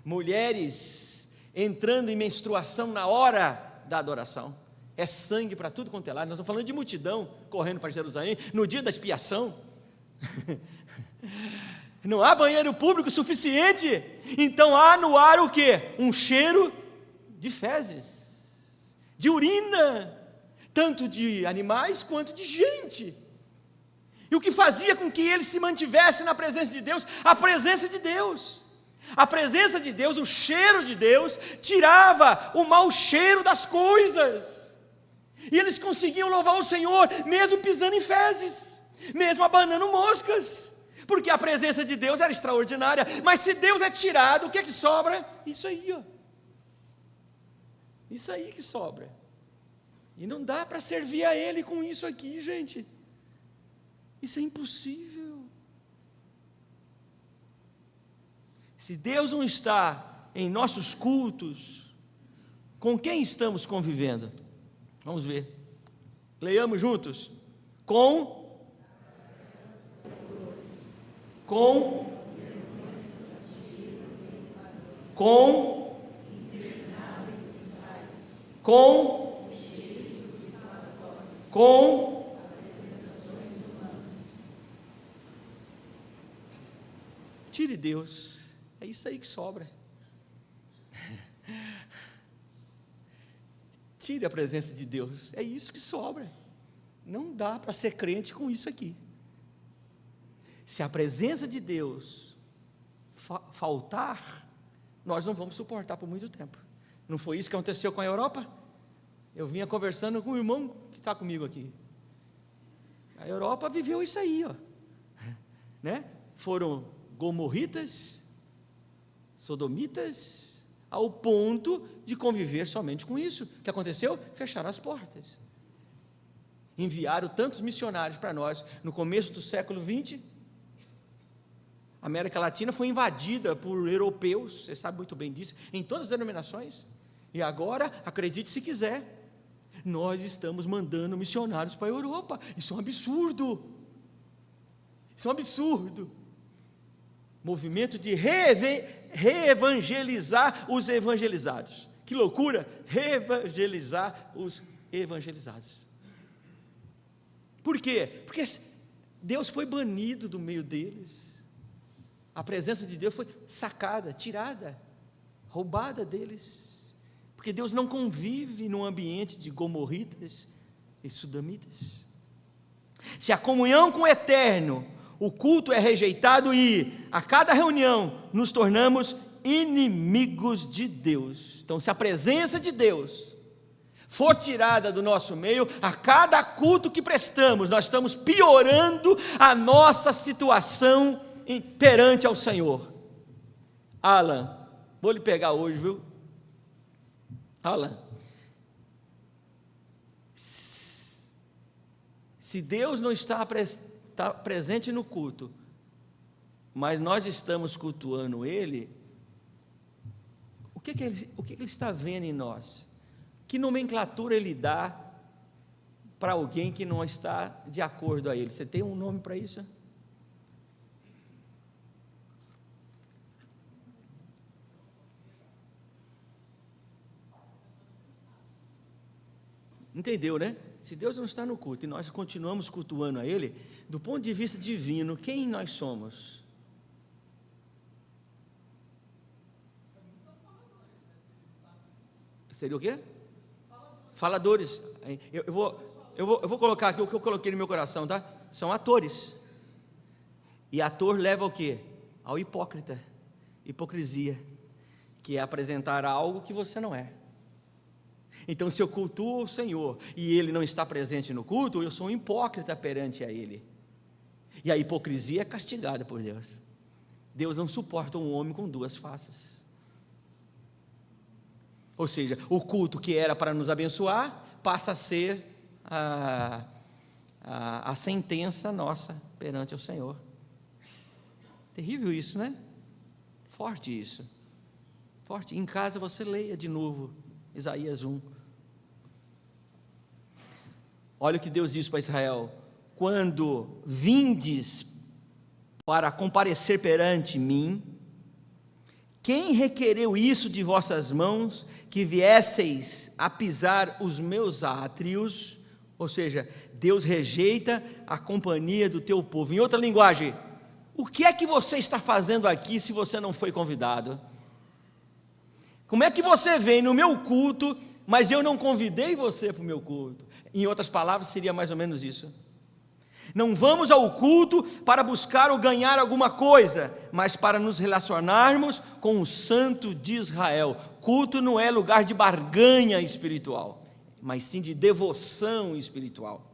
Mulheres entrando em menstruação na hora da adoração, é sangue para tudo quanto é lado. Nós estamos falando de multidão correndo para Jerusalém, no dia da expiação, não há banheiro público suficiente, então há no ar o quê? Um cheiro de fezes, de urina, tanto de animais quanto de gente, e o que fazia com que ele se mantivesse na presença de Deus? A presença de Deus. A presença de Deus, o cheiro de Deus, tirava o mau cheiro das coisas, e eles conseguiam louvar o Senhor, mesmo pisando em fezes, mesmo abanando moscas, porque a presença de Deus era extraordinária. Mas se Deus é tirado, o que é que sobra? Isso aí, ó. Isso aí que sobra, e não dá para servir a Ele com isso aqui, gente, isso é impossível. Se Deus não está em nossos cultos, com quem estamos convivendo? Vamos ver, leiamos juntos. Com tire Deus. É isso aí que sobra. Tire a presença de Deus, é isso que sobra. Não dá para ser crente com isso aqui. Se a presença de Deus faltar, nós não vamos suportar por muito tempo. Não foi isso que aconteceu com a Europa? Eu vinha conversando com o irmão que está comigo aqui. A Europa viveu isso aí, ó, né? Foram gomorritas, sodomitas, ao ponto de conviver somente com isso. O que aconteceu? Fecharam as portas. Enviaram tantos missionários para nós. No começo do século XX, a América Latina foi invadida por europeus, você sabe muito bem disso, em todas as denominações. E agora, acredite se quiser, nós estamos mandando missionários para a Europa. Isso é um absurdo. Isso é um absurdo. Movimento de reevangelizar os evangelizados. Que loucura! Reevangelizar os evangelizados. Por quê? Porque Deus foi banido do meio deles. A presença de Deus foi sacada, tirada, roubada deles. Porque Deus não convive num ambiente de gomorritas e sodomitas. Se a comunhão com o Eterno, o culto é rejeitado e a cada reunião nos tornamos inimigos de Deus. Então, se a presença de Deus for tirada do nosso meio, a cada culto que prestamos, nós estamos piorando a nossa situação perante ao Senhor. Alan, vou lhe pegar hoje, viu? Alan, se Deus não está presente no culto, mas nós estamos cultuando Ele, o que Ele está vendo em nós? Que nomenclatura Ele dá para alguém que não está de acordo a Ele? Você tem um nome para isso? Entendeu, né? Se Deus não está no culto e nós continuamos cultuando a Ele, do ponto de vista divino, quem nós somos? Seria o quê? Faladores. Eu vou colocar aqui o que eu coloquei no meu coração, tá? São atores. E ator leva ao quê? Ao hipócrita. Hipocrisia. Que é apresentar algo que você não é. Então, se eu cultuo o Senhor e Ele não está presente no culto, eu sou um hipócrita perante a Ele. E a hipocrisia é castigada por Deus. Deus não suporta um homem com duas faces. Ou seja, o culto que era para nos abençoar, passa a ser a sentença nossa perante o Senhor. Terrível isso, né? Forte isso. Forte. Em casa você leia de novo Isaías 1. Olha o que Deus diz para Israel: quando vindes para comparecer perante mim, quem requereu isso de vossas mãos, que viesseis a pisar os meus átrios? Ou seja, Deus rejeita a companhia do teu povo. Em outra linguagem, o que é que você está fazendo aqui se você não foi convidado? Como é que você vem no meu culto, mas eu não convidei você para o meu culto? Em outras palavras, seria mais ou menos isso. Não vamos ao culto para buscar ou ganhar alguma coisa, mas para nos relacionarmos com o Santo de Israel. Culto não é lugar de barganha espiritual, mas sim de devoção espiritual.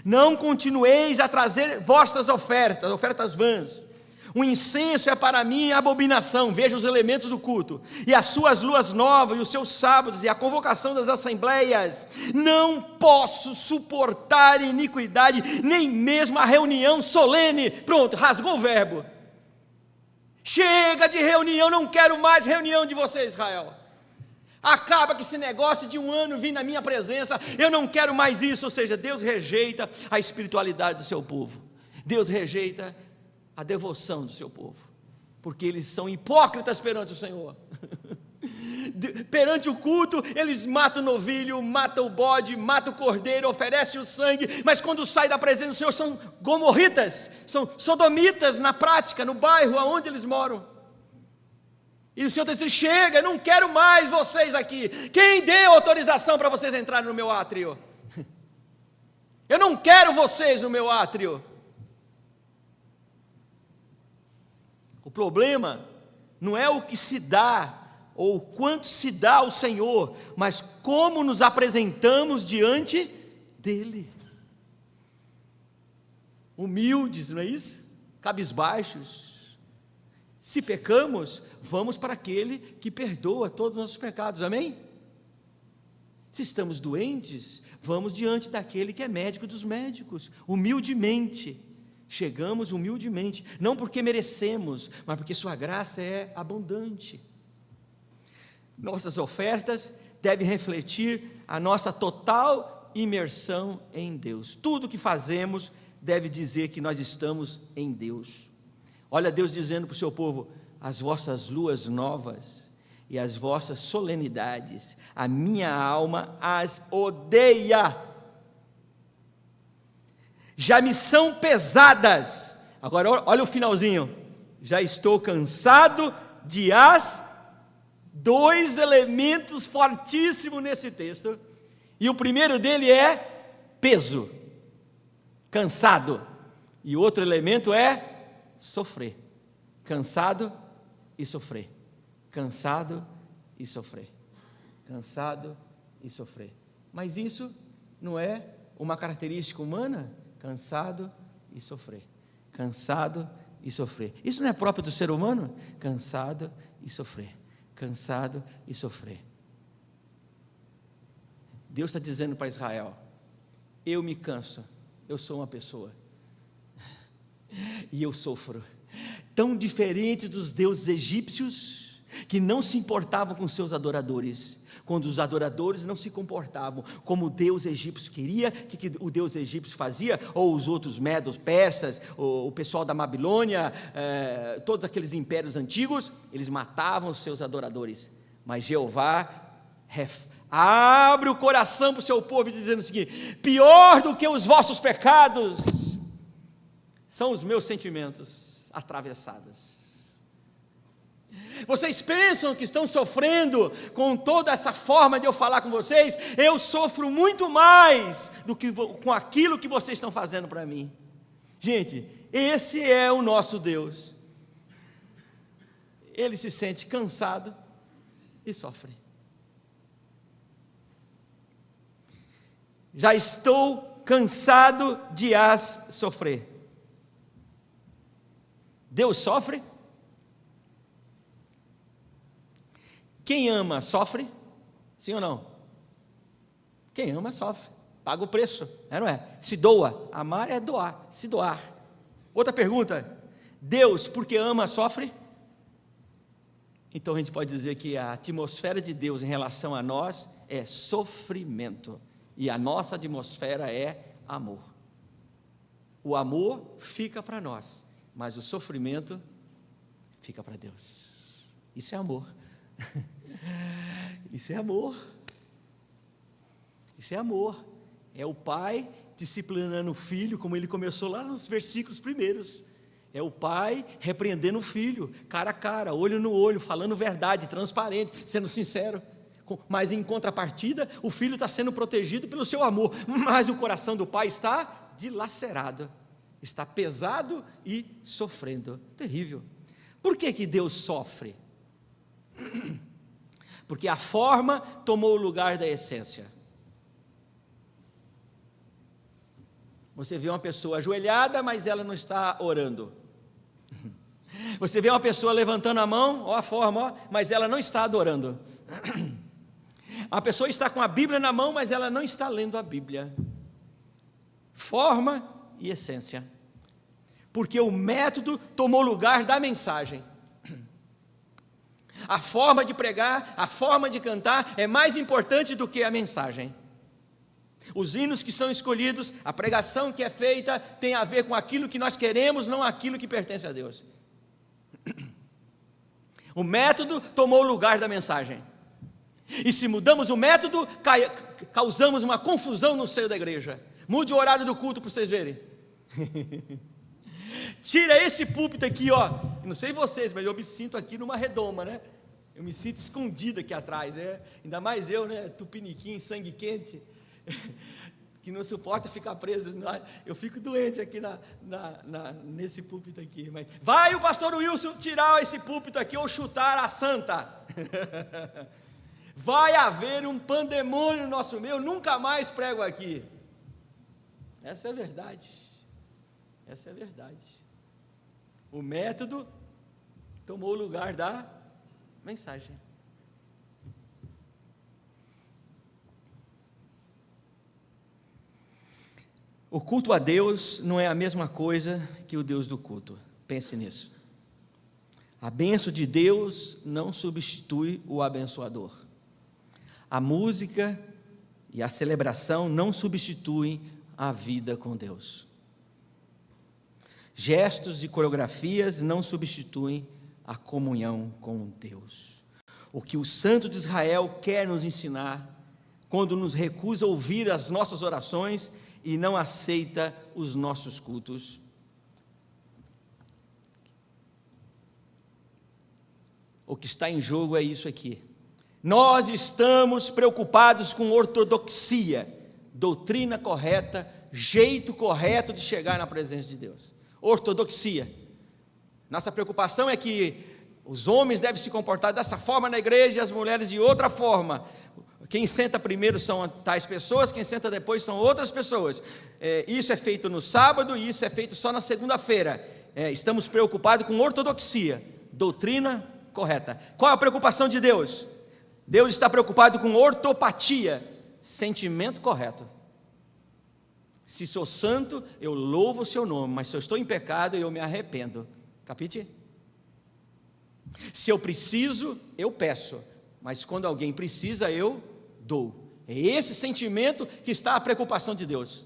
Não continueis a trazer vossas ofertas vãs. O incenso é para mim abominação. Veja os elementos do culto: e as suas luas novas, e os seus sábados, e a convocação das assembleias. Não posso suportar iniquidade, nem mesmo a reunião solene. Pronto, rasgou o verbo. Chega de reunião, não quero mais reunião de você, Israel. Acaba com esse negócio de um ano vir na minha presença, eu não quero mais isso. Ou seja, Deus rejeita a espiritualidade do seu povo. Deus rejeita a devoção do seu povo, porque eles são hipócritas perante o Senhor. Perante o culto, eles matam o novilho, matam o bode, matam o cordeiro, oferecem o sangue, mas quando sai da presença do Senhor, são gomorritas, são sodomitas na prática, no bairro aonde eles moram. E o Senhor está dizendo: chega, não quero mais vocês aqui. Quem deu autorização para vocês entrarem no meu átrio? Eu não quero vocês no meu átrio. O problema não é o que se dá, ou o quanto se dá ao Senhor, mas como nos apresentamos diante dEle. Humildes, não é isso? Cabisbaixos. Se pecamos, vamos para aquele que perdoa todos os nossos pecados, amém? Se estamos doentes, vamos diante daquele que é médico dos médicos, humildemente. Chegamos humildemente, não porque merecemos, mas porque sua graça é abundante. Nossas ofertas devem refletir a nossa total imersão em Deus. Tudo que fazemos deve dizer que nós estamos em Deus. Olha Deus dizendo para o seu povo: as vossas luas novas e as vossas solenidades, a minha alma as odeia, já me são pesadas. Agora olha o finalzinho: já estou cansado de as. Dois elementos fortíssimos nesse texto, e o primeiro dele é peso, cansado, e o outro elemento é sofrer, cansado e sofrer, cansado e sofrer, cansado e sofrer. Mas isso não é uma característica humana? Cansado e sofrer, cansado e sofrer. Isso não é próprio do ser humano? Cansado e sofrer, cansado e sofrer. Deus está dizendo para Israel: eu me canso, eu sou uma pessoa, e eu sofro. Tão diferente dos deuses egípcios, que não se importavam com seus adoradores, quando os adoradores não se comportavam como o deus egípcio queria, que o deus egípcio fazia, ou os outros medos, persas, o pessoal da Babilônia, todos aqueles impérios antigos, eles matavam os seus adoradores. Mas Jeová abre o coração para o seu povo, dizendo o seguinte: pior do que os vossos pecados são os meus sentimentos atravessados. Vocês pensam que estão sofrendo com toda essa forma de eu falar com vocês? Eu sofro muito mais do que com aquilo que vocês estão fazendo para mim. Gente, esse é o nosso Deus. Ele se sente cansado e sofre. Já estou cansado de as sofrer. Deus sofre? Quem ama sofre? Sim ou não? Quem ama sofre, paga o preço, não é? Se doa, amar é doar, se doar. Outra pergunta: Deus, porque ama, sofre? Então a gente pode dizer que a atmosfera de Deus em relação a nós é sofrimento, e a nossa atmosfera é amor. O amor fica para nós, mas o sofrimento fica para Deus. Isso é amor. Isso é amor. Isso é amor. É o pai disciplinando o filho, como ele começou lá nos versículos primeiros. É o pai repreendendo o filho, cara a cara, olho no olho, falando verdade, transparente, sendo sincero. Mas em contrapartida, o filho está sendo protegido pelo seu amor, mas o coração do pai está dilacerado, está pesado e sofrendo. Terrível. Por que Deus sofre? Porque a forma tomou o lugar da essência. Você vê uma pessoa ajoelhada, mas ela não está orando. Você vê uma pessoa levantando a mão, ó a forma, ó, mas ela não está adorando. A pessoa está com a Bíblia na mão, mas ela não está lendo a Bíblia. Forma e essência. Porque o método tomou lugar da mensagem. A forma de pregar, a forma de cantar é mais importante do que a mensagem. Os hinos que são escolhidos, a pregação que é feita, tem a ver com aquilo que nós queremos, não aquilo que pertence a Deus. O método tomou o lugar da mensagem. E se mudamos o método, causamos uma confusão no seio da igreja. Mude o horário do culto para vocês verem. Tira esse púlpito aqui, ó. Não sei vocês, mas eu me sinto aqui numa redoma, né? Eu me sinto escondido aqui atrás, né? Ainda mais eu, né? Tupiniquim, sangue quente. que não suporta ficar preso. Eu fico doente aqui nesse púlpito aqui. Mas vai o pastor Wilson tirar esse púlpito aqui ou chutar a santa. Vai haver um pandemônio no nosso meio, eu nunca mais prego aqui. Essa é a verdade. Essa é a verdade. O método tomou o lugar da mensagem. O culto a Deus não é a mesma coisa que o Deus do culto. Pense nisso. A bênção de Deus não substitui o abençoador. A música e a celebração não substituem a vida com Deus. Gestos e coreografias não substituem a comunhão com Deus. O que o Santo de Israel quer nos ensinar, quando nos recusa ouvir as nossas orações e não aceita os nossos cultos. O que está em jogo é isso aqui. Nós estamos preocupados com ortodoxia, doutrina correta, jeito correto de chegar na presença de Deus. Ortodoxia. Nossa preocupação é que os homens devem se comportar dessa forma na igreja e as mulheres de outra forma. Quem senta primeiro são tais pessoas, quem senta depois são outras pessoas. Isso é feito no sábado e isso é feito só na segunda-feira. Estamos preocupados com ortodoxia, doutrina correta. Qual é a preocupação de Deus? Deus está preocupado com ortopatia, sentimento correto. Se sou santo, eu louvo o seu nome, mas se eu estou em pecado, eu me arrependo. Capite? Se eu preciso, eu peço, mas quando alguém precisa, eu dou. É esse sentimento que está a preocupação de Deus,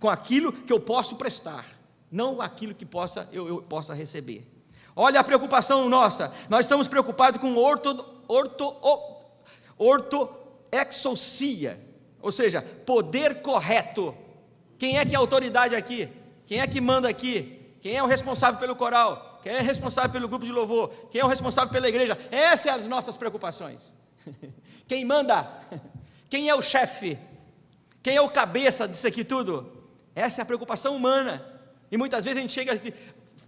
com aquilo que eu posso prestar, não aquilo que eu possa receber. Olha a preocupação nossa, nós estamos preocupados com ortoexousia, ou seja, poder correto. Quem é que é a autoridade aqui? Quem é que manda aqui? Quem é o responsável pelo coral? Quem é o responsável pelo grupo de louvor? Quem é o responsável pela igreja? Essas são as nossas preocupações. Quem manda? Quem é o chefe? Quem é o cabeça disso aqui tudo? Essa é a preocupação humana. E muitas vezes a gente chega aqui,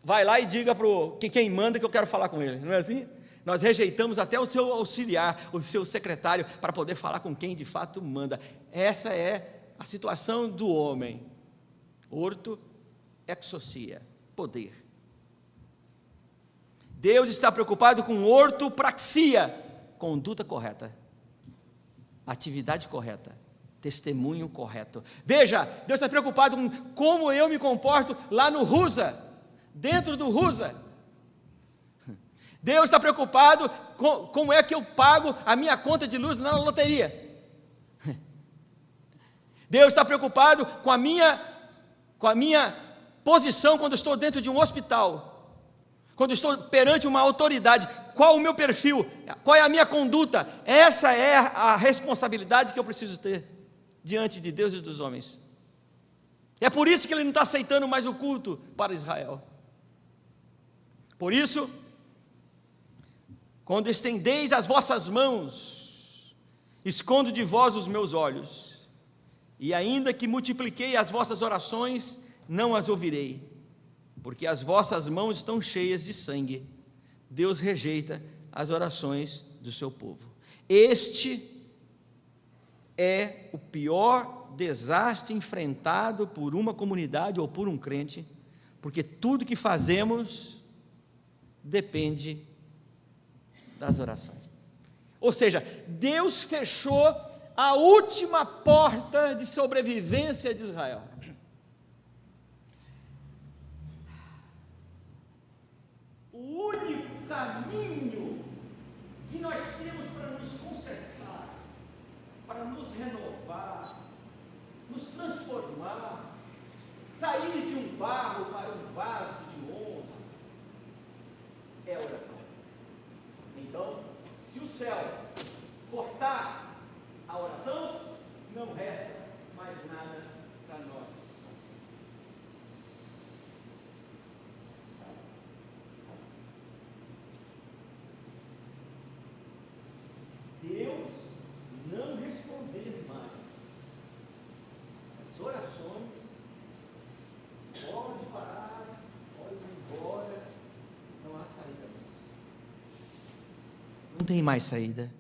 vai lá e diga para quem manda que eu quero falar com ele, não é assim? Nós rejeitamos até o seu auxiliar, o seu secretário, para poder falar com quem de fato manda. Essa é a situação do homem. Ortoexousia, poder. Deus está preocupado com ortopraxia, conduta correta, atividade correta, testemunho correto. Veja, Deus está preocupado com como eu me comporto lá no Rusa, dentro do Rusa. Deus está preocupado com como é que eu pago a minha conta de luz na loteria. Deus está preocupado com a minha posição quando estou dentro de um hospital, quando estou perante uma autoridade. Qual o meu perfil? Qual é a minha conduta? Essa é a responsabilidade que eu preciso ter diante de Deus e dos homens. É por isso que Ele não está aceitando mais o culto para Israel. Por isso, quando estendeis as vossas mãos, escondo de vós os meus olhos, e ainda que multipliquei as vossas orações, não as ouvirei, porque as vossas mãos estão cheias de sangue. Deus rejeita as orações do seu povo. Este é o pior desastre enfrentado por uma comunidade ou por um crente, porque tudo que fazemos depende das orações. Ou seja, Deus fechou a última porta de sobrevivência de Israel. O único caminho que nós temos para nos consertar, para nos renovar, nos transformar, sair de um barro para um vaso de honra, é a oração. Então, se o céu cortar a oração, não resta mais nada para nós. Deus não responder mais, tem mais saída.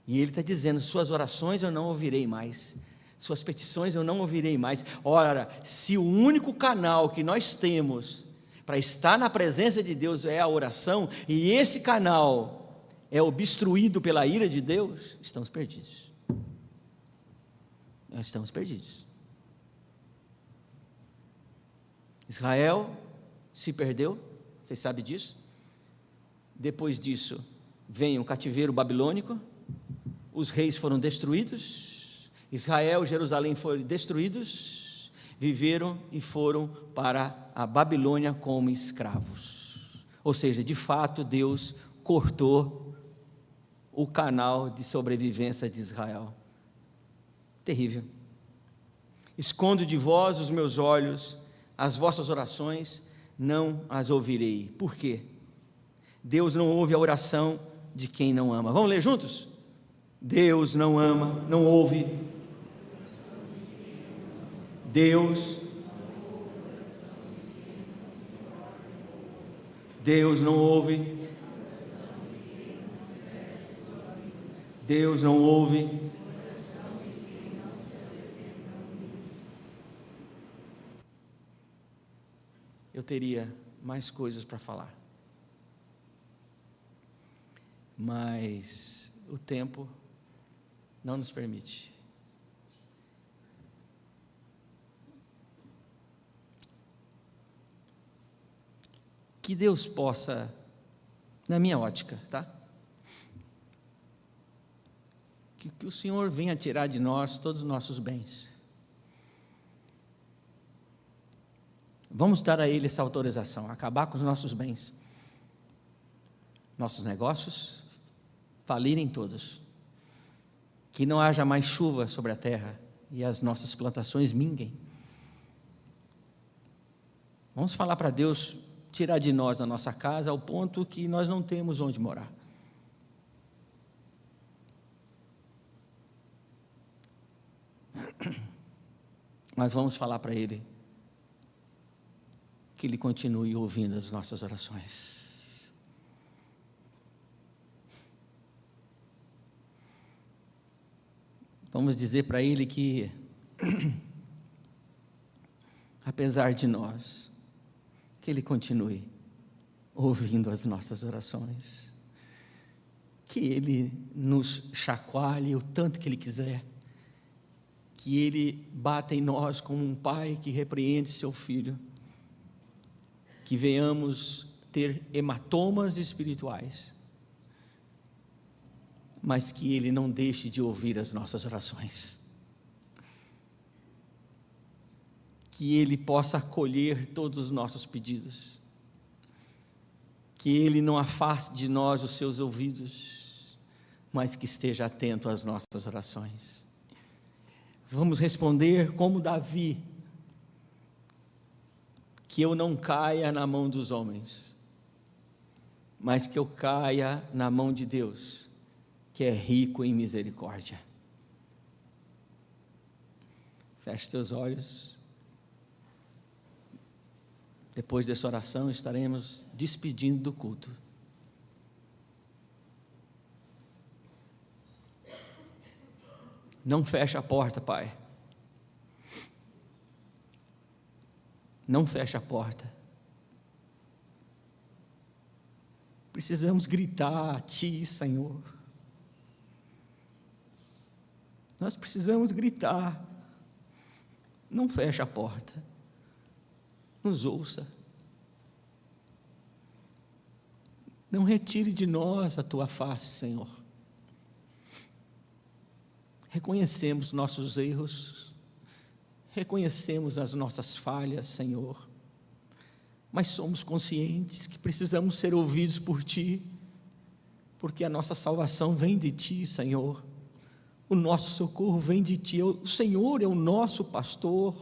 E Ele está dizendo: suas orações eu não ouvirei mais, suas petições eu não ouvirei mais. Ora, se o único canal que nós temos para estar na presença de Deus é a oração, e esse canal é obstruído pela ira de Deus, estamos perdidos. Nós estamos perdidos. Israel se perdeu, vocês sabem disso. Depois disso vem o cativeiro babilônico, os reis foram destruídos, Israel e Jerusalém foram destruídos, viveram e foram para a Babilônia como escravos. Ou seja, de fato Deus cortou o canal de sobrevivência de Israel. Terrível. Escondo de vós os meus olhos, as vossas orações não as ouvirei. Por quê? Deus não ouve a oração de quem não ama. Vamos ler juntos? Deus não ama, não ouve. Deus não ouve. Deus não ouve. Eu teria mais coisas para falar, mas o tempo não nos permite. Que Deus possa, na minha ótica, tá? Que o Senhor venha tirar de nós todos os nossos bens. Vamos dar a Ele essa autorização, acabar com os nossos bens, nossos negócios, falirem todos, que não haja mais chuva sobre a terra e as nossas plantações minguem. Vamos falar para Deus tirar de nós a nossa casa ao ponto que nós não temos onde morar. Mas vamos falar para Ele que Ele continue ouvindo as nossas orações. Vamos dizer para Ele que, apesar de nós, que Ele continue ouvindo as nossas orações, que Ele nos chacoalhe o tanto que Ele quiser, que Ele bata em nós como um pai que repreende seu filho, que venhamos ter hematomas espirituais, mas que Ele não deixe de ouvir as nossas orações, que Ele possa acolher todos os nossos pedidos, que Ele não afaste de nós os seus ouvidos, mas que esteja atento às nossas orações. Vamos responder como Davi: que eu não caia na mão dos homens, mas que eu caia na mão de Deus, que é rico em misericórdia. Feche teus olhos. Depois dessa oração estaremos despedindo do culto. Não feche a porta, Pai. Não feche a porta. Precisamos gritar a Ti, Senhor. Nós precisamos gritar. Não feche a porta. Nos ouça. Não retire de nós a Tua face, Senhor. Reconhecemos nossos erros, reconhecemos as nossas falhas, Senhor, mas somos conscientes que precisamos ser ouvidos por Ti, porque a nossa salvação vem de Ti, Senhor, o nosso socorro vem de Ti, o Senhor é o nosso pastor,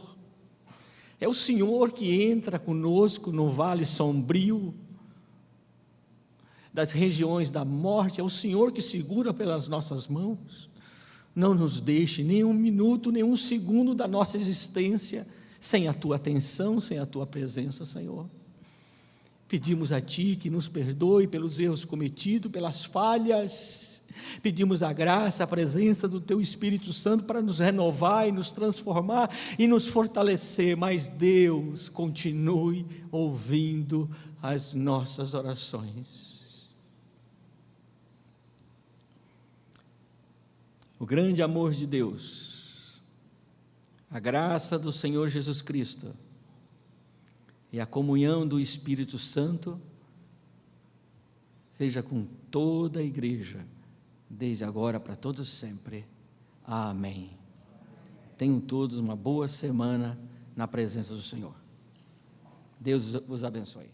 é o Senhor que entra conosco no vale sombrio das regiões da morte, é o Senhor que segura pelas nossas mãos. Não nos deixe nem um minuto, nem um segundo da nossa existência sem a Tua atenção, sem a Tua presença, Senhor. Pedimos a Ti que nos perdoe pelos erros cometidos, pelas falhas. Pedimos a graça, a presença do Teu Espírito Santo para nos renovar e nos transformar e nos fortalecer. Mas Deus, continue ouvindo as nossas orações. O grande amor de Deus, a graça do Senhor Jesus Cristo e a comunhão do Espírito Santo seja com toda a igreja, desde agora para todos sempre. Amém. Tenham todos uma boa semana na presença do Senhor. Deus vos abençoe.